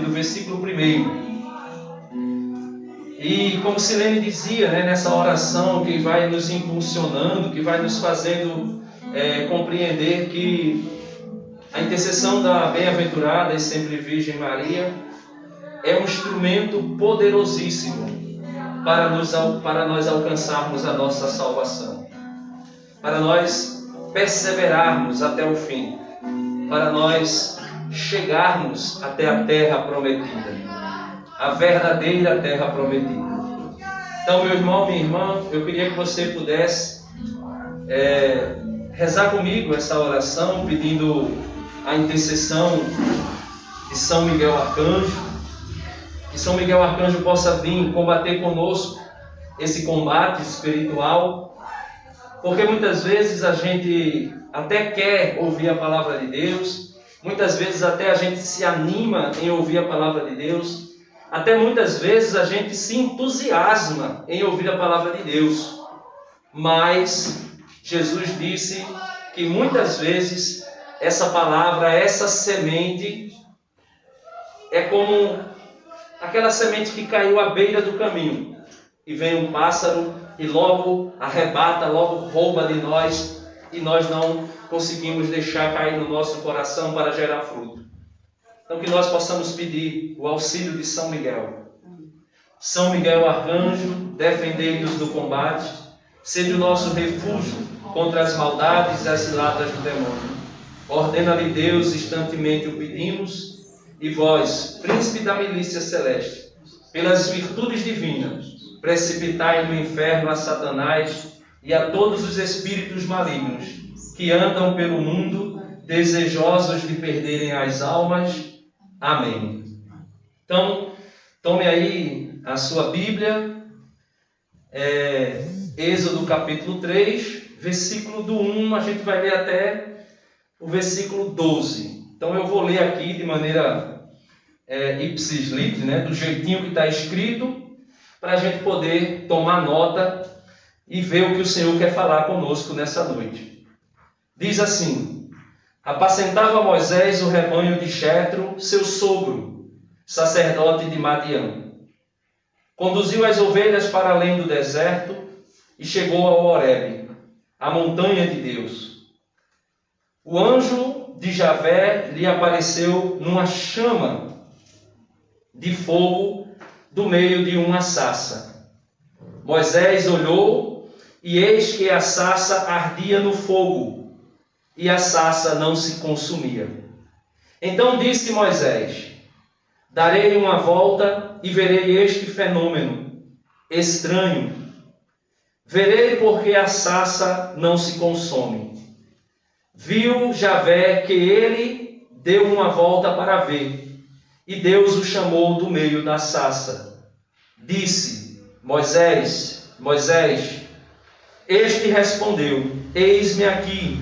do versículo 1. E como Silene dizia, né, nessa oração que vai nos impulsionando, que vai nos fazendo compreender que a intercessão da bem-aventurada e sempre Virgem Maria é um instrumento poderosíssimo para nós alcançarmos a nossa salvação, para nós perseverarmos até o fim, para nós chegarmos até a terra prometida, a verdadeira terra prometida. Então, meu irmão, minha irmã, eu queria que você pudesse rezar comigo essa oração, pedindo a intercessão de São Miguel Arcanjo, que São Miguel Arcanjo possa vir combater conosco esse combate espiritual, porque muitas vezes a gente até quer ouvir a palavra de Deus, muitas vezes até a gente se anima em ouvir a palavra de Deus, até muitas vezes a gente se entusiasma em ouvir a palavra de Deus, mas Jesus disse que muitas vezes essa palavra, essa semente, é como aquela semente que caiu à beira do caminho, e vem um pássaro e logo arrebata, logo rouba de nós, e nós não conseguimos deixar cair no nosso coração para gerar fruto. Então que nós possamos pedir o auxílio de São Miguel. São Miguel Arcanjo, defendei-nos do combate, sede o nosso refúgio contra as maldades e as ciladas do demônio. Ordena-lhe Deus, instantemente o pedimos, e vós, príncipe da milícia celeste, pelas virtudes divinas, precipitai no inferno a Satanás e a todos os espíritos malignos que andam pelo mundo, desejosos de perderem as almas. Amém. Então, tome aí a sua Bíblia, Êxodo capítulo 3, versículo do 1, a gente vai ler até o versículo 12. Então eu vou ler aqui de maneira ipsis litteris, né, do jeitinho que está escrito, para a gente poder tomar nota e ver o que o Senhor quer falar conosco nessa noite. Diz assim: apacentava Moisés o rebanho de Jetro, seu sogro, sacerdote de Madiã. Conduziu as ovelhas para além do deserto e chegou ao Horebe, a montanha de Deus. O anjo de Javé lhe apareceu numa chama de fogo do meio de uma sarça. Moisés olhou e eis que a sarça ardia no fogo e a sarça não se consumia. Então disse Moisés: darei uma volta e verei este fenômeno estranho. Verei porque a sarça não se consome. Viu Javé que ele deu uma volta para ver, e Deus o chamou do meio da sarça. Disse: Moisés, Moisés. Este respondeu: eis-me aqui.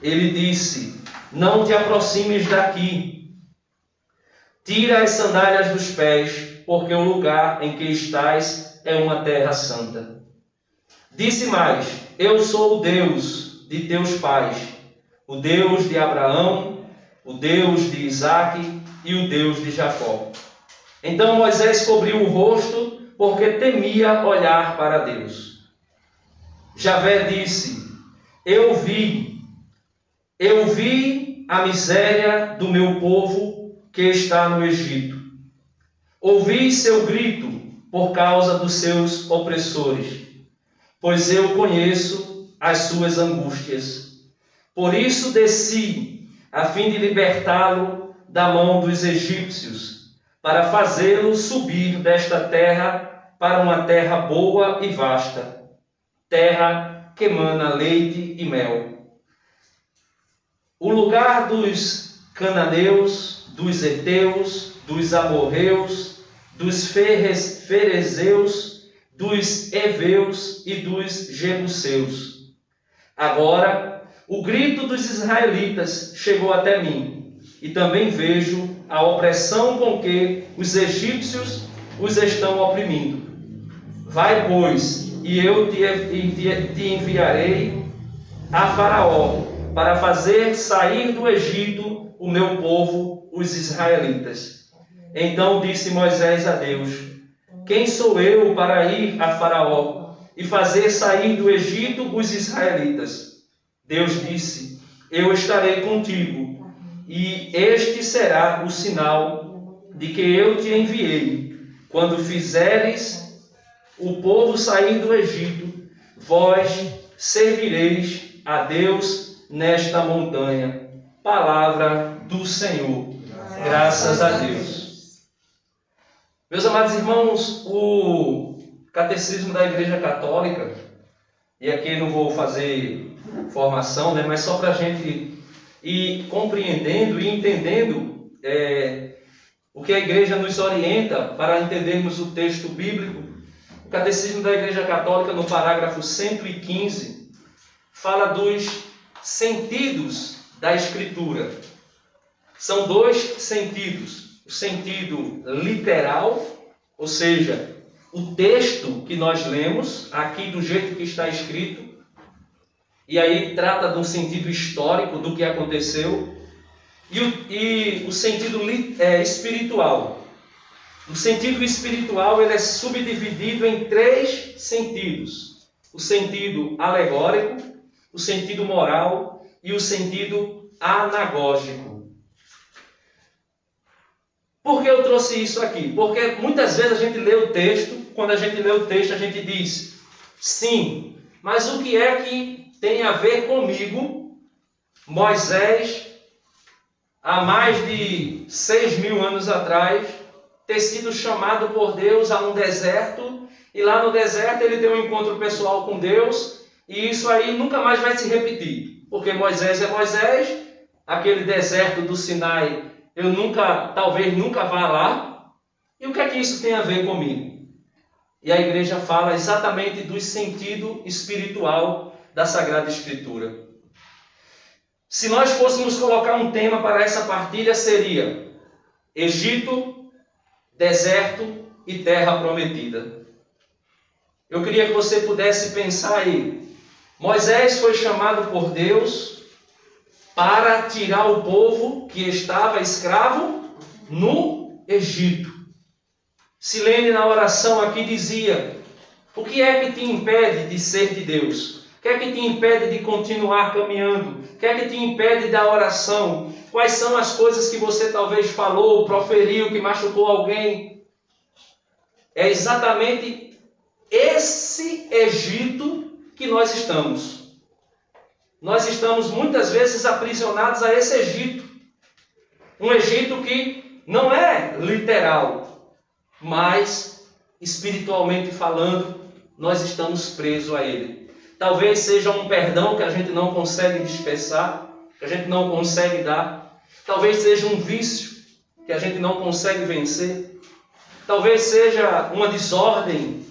Ele disse: não te aproximes daqui. Tira as sandálias dos pés, porque o lugar em que estás é uma terra santa. Disse mais: eu sou o Deus de teus pais, o Deus de Abraão, o Deus de Isaque e o Deus de Jacó. Então Moisés cobriu o rosto, porque temia olhar para Deus. Javé disse: eu vi a miséria do meu povo que está no Egito. Ouvi seu grito por causa dos seus opressores, pois eu conheço as suas angústias. Por isso desci, a fim de libertá-lo da mão dos egípcios, para fazê-lo subir desta terra para uma terra boa e vasta, terra que emana leite e mel. O lugar dos cananeus, dos heteus, dos amorreus, dos ferezeus, dos heveus e dos jebuseus. Agora, o grito dos israelitas chegou até mim, e também vejo a opressão com que os egípcios os estão oprimindo. Vai, pois, e eu te enviarei a Faraó, para fazer sair do Egito o meu povo, os israelitas. Então disse Moisés a Deus: quem sou eu para ir a Faraó e fazer sair do Egito os israelitas? Deus disse: eu estarei contigo, e este será o sinal de que eu te enviei. Quando fizeres o povo sair do Egito, vós servireis a Deus nesta montanha. Palavra do Senhor. Graças a Deus. Meus amados irmãos, o Catecismo da Igreja Católica, e aqui não vou fazer formação, mas só para a gente ir compreendendo e entendendo o que a Igreja nos orienta para entendermos o texto bíblico. O Catecismo da Igreja Católica, no parágrafo 115, fala dos sentidos da Escritura. São dois sentidos. O sentido literal, ou seja, o texto que nós lemos, aqui do jeito que está escrito, e aí trata de um sentido histórico do que aconteceu, e o sentido espiritual. O sentido espiritual ele é subdividido em 3 sentidos: o sentido alegórico, o sentido moral e o sentido anagógico. Por que eu trouxe isso aqui? Porque muitas vezes a gente lê o texto, quando a gente lê o texto a gente diz, sim, mas o que é que tem a ver comigo, Moisés, há mais de 6.000 anos atrás, ter sido chamado por Deus a um deserto, e lá no deserto ele tem um encontro pessoal com Deus, e isso aí nunca mais vai se repetir, porque Moisés é Moisés, aquele deserto do Sinai, eu talvez nunca vá lá, e o que é que isso tem a ver comigo? E a igreja fala exatamente do sentido espiritual da Sagrada Escritura. Se nós fôssemos colocar um tema para essa partilha, seria Egito, deserto e terra prometida. Eu queria que você pudesse pensar aí. Moisés foi chamado por Deus para tirar o povo que estava escravo no Egito. Silene, na oração aqui, dizia: o que é que te impede de ser de Deus? O que é que te impede de continuar caminhando? O que é que te impede da oração? Quais são as coisas que você talvez falou, proferiu, que machucou alguém? É exatamente esse Egito que nós estamos. Nós estamos muitas vezes aprisionados a esse Egito. Um Egito que não é literal, mas espiritualmente falando, nós estamos presos a ele. Talvez seja um perdão que a gente não consegue dispersar, que a gente não consegue dar. Talvez seja um vício que a gente não consegue vencer. Talvez seja uma desordem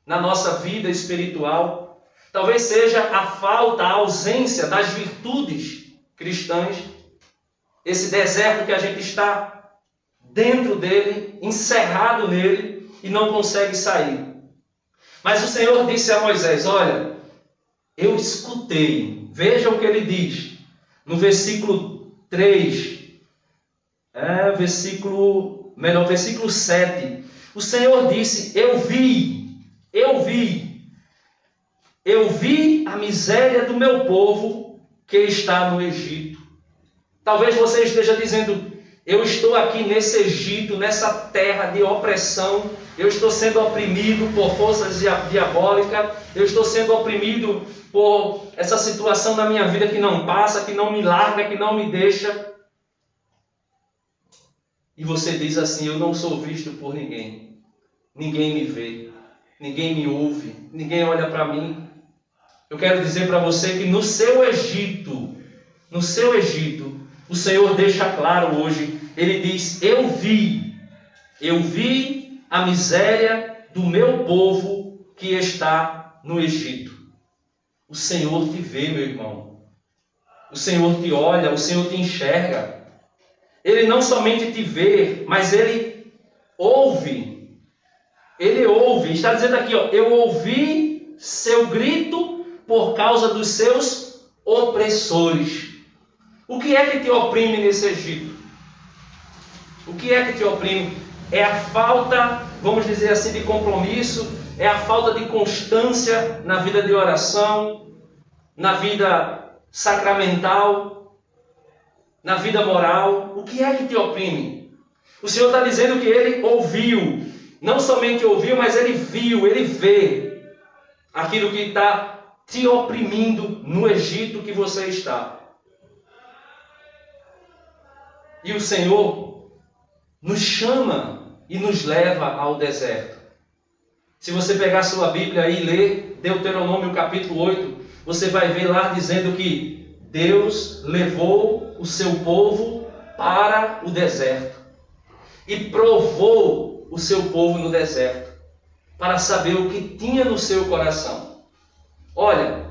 na nossa vida espiritual. Talvez seja a falta, a ausência das virtudes cristãs. Esse deserto que a gente está dentro dele, encerrado nele e não consegue sair. Mas o Senhor disse a Moisés: olha, eu escutei. Veja o que ele diz no versículo 3, versículo 7. O Senhor disse: eu vi a miséria do meu povo que está no Egito. Talvez você esteja dizendo: eu estou aqui nesse Egito, nessa terra de opressão, eu estou sendo oprimido por forças diabólicas, eu estou sendo oprimido por essa situação da minha vida que não passa, que não me larga, que não me deixa. E você diz assim: eu não sou visto por ninguém, ninguém me vê, ninguém me ouve, ninguém olha para mim. Eu quero dizer para você que no seu Egito, o Senhor deixa claro hoje, ele diz: eu vi a miséria do meu povo que está no Egito. O Senhor te vê, meu irmão. O Senhor te olha, o Senhor te enxerga. Ele não somente te vê, mas ele ouve. Ele ouve. Está dizendo aqui, eu ouvi seu grito por causa dos seus opressores. O que é que te oprime nesse Egito? O que é que te oprime? é a falta, vamos dizer assim, de compromisso, é a falta de constância na vida de oração, na vida sacramental, na vida moral. O que é que te oprime? O Senhor está dizendo que Ele ouviu, não somente ouviu, mas Ele viu, Ele vê aquilo que está te oprimindo no Egito que você está. E o Senhor nos chama e nos leva ao deserto. Se você pegar sua Bíblia e ler Deuteronômio capítulo 8, você vai ver lá dizendo que Deus levou o seu povo para o deserto e provou o seu povo no deserto para saber o que tinha no seu coração. Olha,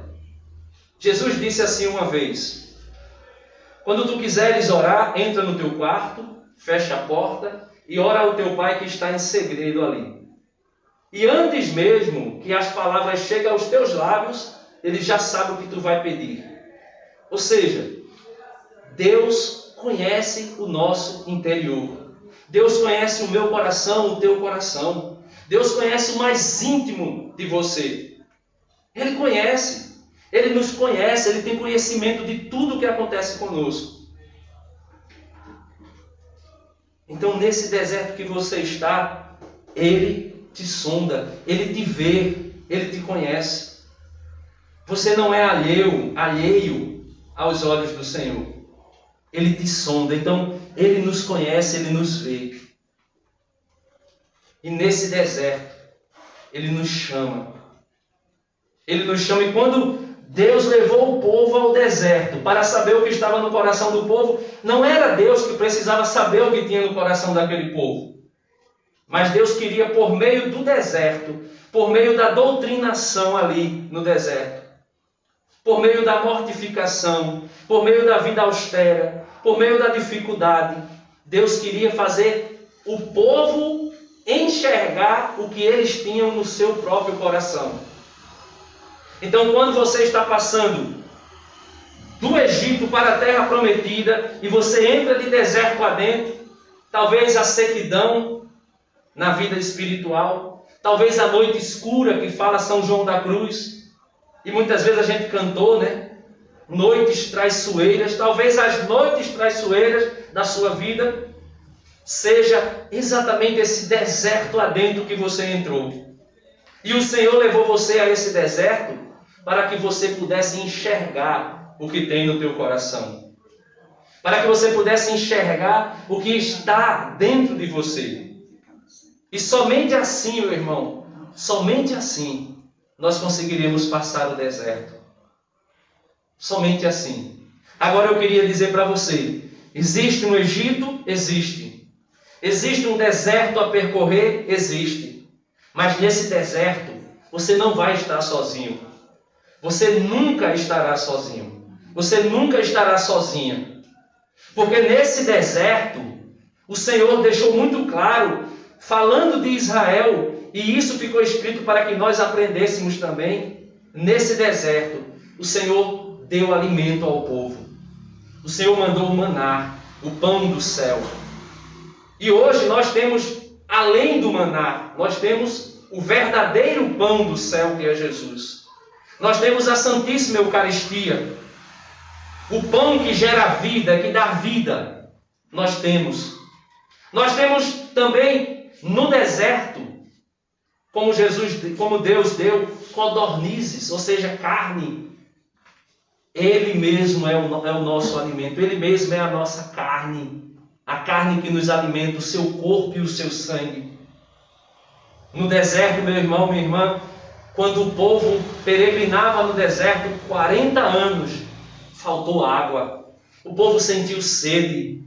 Jesus disse assim uma vez: quando tu quiseres orar, entra no teu quarto, fecha a porta e ora ao teu pai que está em segredo ali. E antes mesmo que as palavras cheguem aos teus lábios, Ele já sabe o que tu vai pedir. Ou seja, Deus conhece o nosso interior. Deus conhece o meu coração, o teu coração. Deus conhece o mais íntimo de você. Ele conhece. Ele nos conhece. Ele tem conhecimento de tudo o que acontece conosco. Então, nesse deserto que você está, Ele te sonda, Ele te vê, Ele te conhece. Você não é alheio aos olhos do Senhor. Ele te sonda, então Ele nos conhece, Ele nos vê. E nesse deserto, Ele nos chama. Ele nos chama, e quando Deus levou o povo ao deserto para saber o que estava no coração do povo, não era Deus que precisava saber o que tinha no coração daquele povo. Mas Deus queria, por meio do deserto, por meio da doutrinação ali no deserto, por meio da mortificação, por meio da vida austera, por meio da dificuldade, Deus queria fazer o povo enxergar o que eles tinham no seu próprio coração. Então, quando você está passando do Egito para a terra prometida e você entra de deserto lá dentro, talvez a sequidão na vida espiritual, talvez a noite escura que fala São João da Cruz, e muitas vezes a gente cantou, né? Noites traiçoeiras, talvez as noites traiçoeiras da sua vida seja exatamente esse deserto lá dentro que você entrou. E o Senhor levou você a esse deserto para que você pudesse enxergar o que tem no teu coração. Para que você pudesse enxergar o que está dentro de você. E somente assim, meu irmão, somente assim, nós conseguiremos passar o deserto. Somente assim. Agora eu queria dizer para você, existe um Egito? Existe. Existe um deserto a percorrer? Existe. Mas nesse deserto, você não vai estar sozinho. Você nunca estará sozinho. Você nunca estará sozinha. Porque nesse deserto, o Senhor deixou muito claro, falando de Israel, e isso ficou escrito para que nós aprendêssemos também. Nesse deserto, o Senhor deu alimento ao povo. O Senhor mandou o maná, o pão do céu. E hoje nós temos, além do maná, nós temos o verdadeiro pão do céu, que é Jesus. Nós temos a Santíssima Eucaristia, o pão que gera vida, que dá vida. Nós temos também no deserto, como Deus deu, codornizes, ou seja, carne. Ele mesmo é o nosso alimento, Ele mesmo é a nossa carne, a carne que nos alimenta, o seu corpo e o seu sangue. No deserto, meu irmão, minha irmã, quando o povo peregrinava no deserto 40 anos, faltou água. O povo sentiu sede.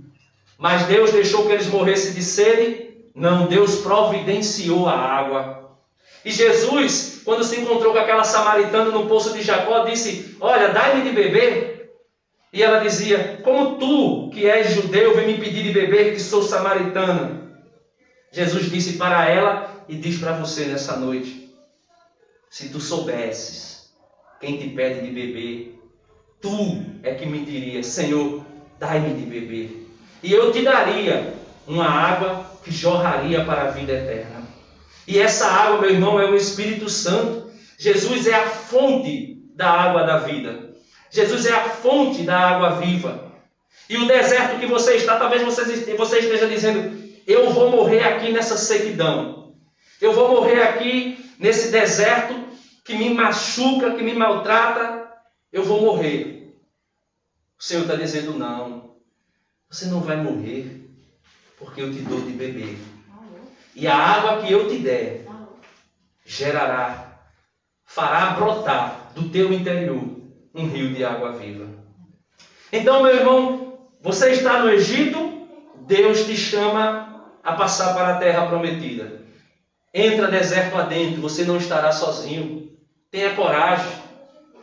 Mas Deus deixou que eles morressem de sede? Não, Deus providenciou a água. E Jesus, quando se encontrou com aquela samaritana no poço de Jacó, disse: olha, dai-me de beber. E ela dizia: como tu, que és judeu, vem me pedir de beber, que sou samaritana? Jesus disse para ela e diz para você nessa noite: se tu soubesses quem te pede de beber, tu é que me dirias: Senhor, dai-me de beber. E eu te daria uma água que jorraria para a vida eterna. E essa água, meu irmão, é o Espírito Santo. Jesus é a fonte da água da vida. Jesus é a fonte da água viva. E o deserto que você está, talvez você esteja dizendo, eu vou morrer aqui nessa sequidão. Eu vou morrer aqui nesse deserto que me machuca, que me maltrata. Eu vou morrer. O Senhor está dizendo, não. Você não vai morrer, porque eu te dou de beber. E a água que eu te der gerará, fará brotar do teu interior um rio de água viva. Então, meu irmão, você está no Egito, Deus te chama a passar para a terra prometida. Entra deserto adentro, você não estará sozinho. Tenha coragem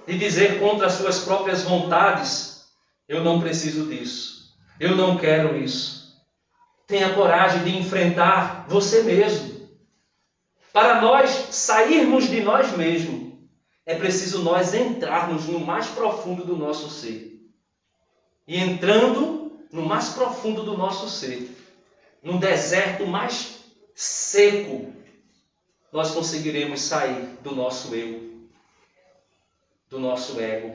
de dizer contra as suas próprias vontades, eu não preciso disso, eu não quero isso. Tenha coragem de enfrentar você mesmo. Para nós sairmos de nós mesmos, é preciso nós entrarmos no mais profundo do nosso ser. E entrando no mais profundo do nosso ser, no deserto mais seco, nós conseguiremos sair do nosso eu, do nosso ego.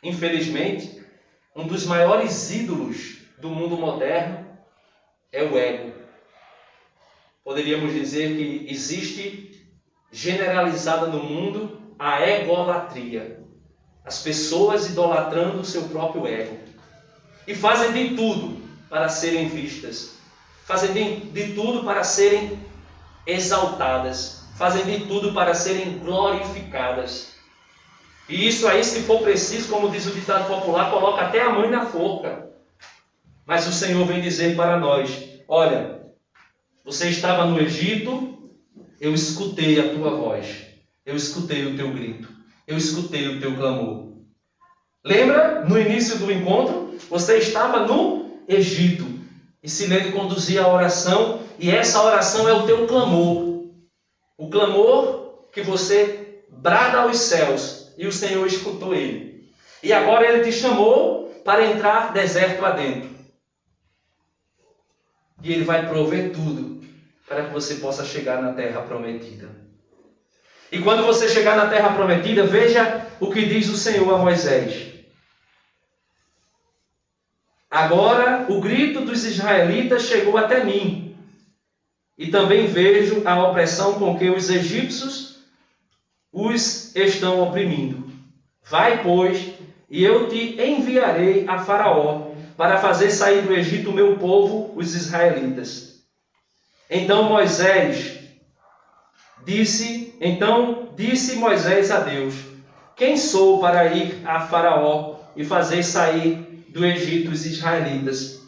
Infelizmente, um dos maiores ídolos do mundo moderno é o ego. Poderíamos dizer que existe generalizada no mundo a egolatria. As pessoas idolatrando o seu próprio ego. E fazem de tudo para serem vistas. Fazem de tudo para serem exaltadas. Fazem de tudo para serem glorificadas. E isso aí, se for preciso, como diz o ditado popular, coloca até a mãe na forca. Mas o Senhor vem dizer para nós, olha, você estava no Egito, eu escutei a tua voz, eu escutei o teu grito, eu escutei o teu clamor. Lembra, no início do encontro, você estava no Egito, e Silene conduzia a oração, e essa oração é o teu clamor. O clamor que você brada aos céus, e o Senhor escutou ele. E agora ele te chamou para entrar deserto adentro. E ele vai prover tudo para que você possa chegar na terra prometida. E quando você chegar na terra prometida, veja o que diz o Senhor a Moisés. Agora o grito dos israelitas chegou até mim. E também vejo a opressão com que os egípcios os estão oprimindo. Vai, pois, e eu te enviarei a Faraó, para fazer sair do Egito o meu povo, os israelitas. Então disse Moisés a Deus, quem sou para ir a Faraó e fazer sair do Egito os israelitas?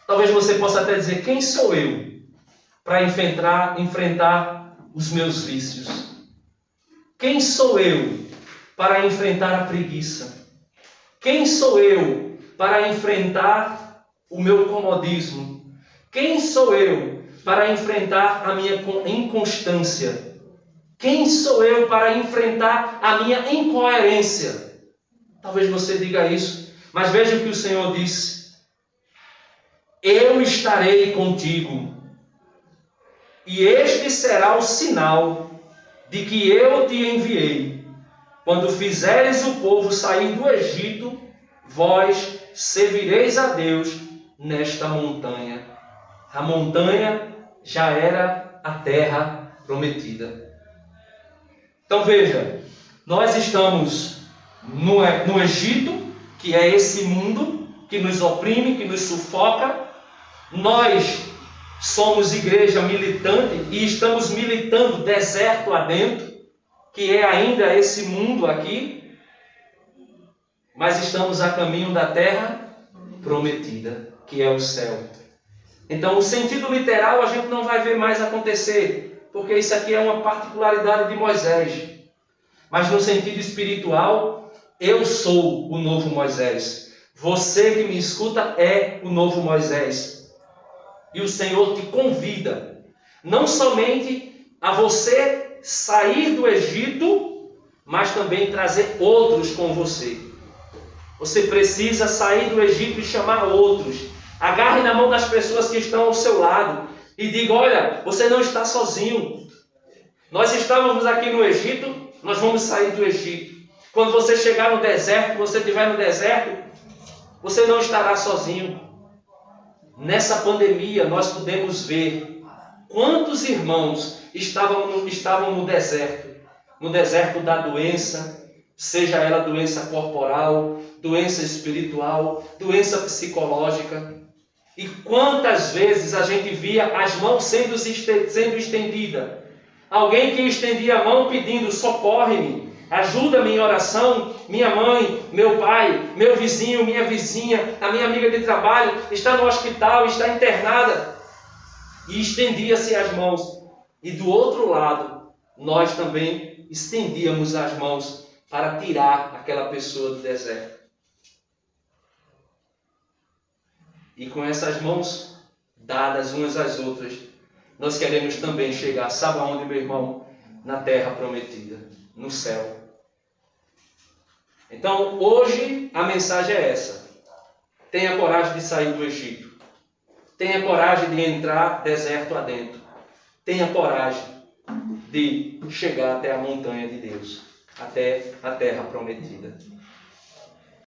Talvez você possa até dizer, quem sou eu para enfrentar os meus vícios? Quem sou eu para enfrentar a preguiça? Quem sou eu para enfrentar o meu comodismo? Quem sou eu para enfrentar a minha inconstância? Quem sou eu para enfrentar a minha incoerência? Talvez você diga isso, mas veja o que o Senhor disse. Eu estarei contigo, e este será o sinal de que eu te enviei. Quando fizeres o povo sair do Egito, vós servireis a Deus nesta montanha. A montanha já era a terra prometida. Então veja, nós estamos no Egito, que é esse mundo que nos oprime, que nos sufoca. Nós somos igreja militante e estamos militando deserto adentro, que é ainda esse mundo aqui, mas estamos a caminho da terra prometida, que é o céu. Então, o sentido literal a gente não vai ver mais acontecer, porque isso aqui é uma particularidade de Moisés. Mas no sentido espiritual, eu sou o novo Moisés. Você que me escuta é o novo Moisés. E o Senhor te convida, não somente a você sair do Egito, mas também trazer outros com você. Você precisa sair do Egito e chamar outros. Agarre na mão das pessoas que estão ao seu lado. e diga: olha, você não está sozinho. Nós estávamos aqui no Egito, nós vamos sair do Egito. Quando você chegar no deserto, quando você estiver no deserto, você não estará sozinho. Nessa pandemia, nós podemos ver quantos irmãos estavam no deserto da doença, seja ela doença corporal, doença espiritual, doença psicológica. E quantas vezes a gente via as mãos sendo estendidas. Alguém que estendia a mão pedindo: socorre-me, ajuda-me em oração. Minha mãe, meu pai, meu vizinho, minha vizinha, a minha amiga de trabalho está no hospital, está internada. E estendia-se as mãos. E do outro lado, nós também estendíamos as mãos para tirar aquela pessoa do deserto. E com essas mãos dadas umas às outras, nós queremos também chegar, sabe aonde, meu irmão? Na terra prometida, no céu. Então, hoje, a mensagem é essa. Tenha coragem de sair do Egito. Tenha coragem de entrar deserto adentro. Tenha coragem de chegar até a montanha de Deus, até a terra prometida.